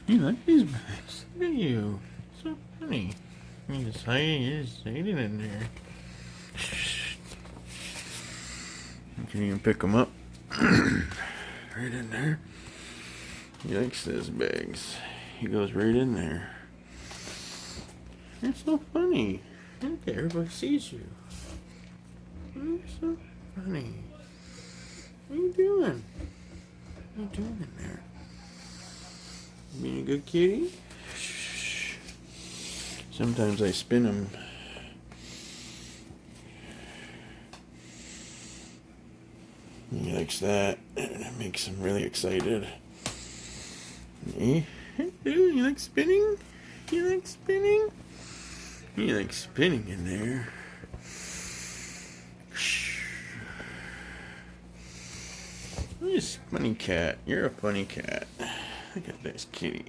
You like these bags? Look at you. So funny. You're just hiding in there. You can even pick them up. Right in there. He likes those bags. He goes right in there. You're so funny. Look, everybody sees you. You're so funny. What are you doing? What are you doing in there? Being a good kitty? Sometimes I spin him. He likes that, and it makes him really excited. You like spinning? You like spinning? You like spinning in there. You're a funny cat. You're a funny cat. Look at this kitty.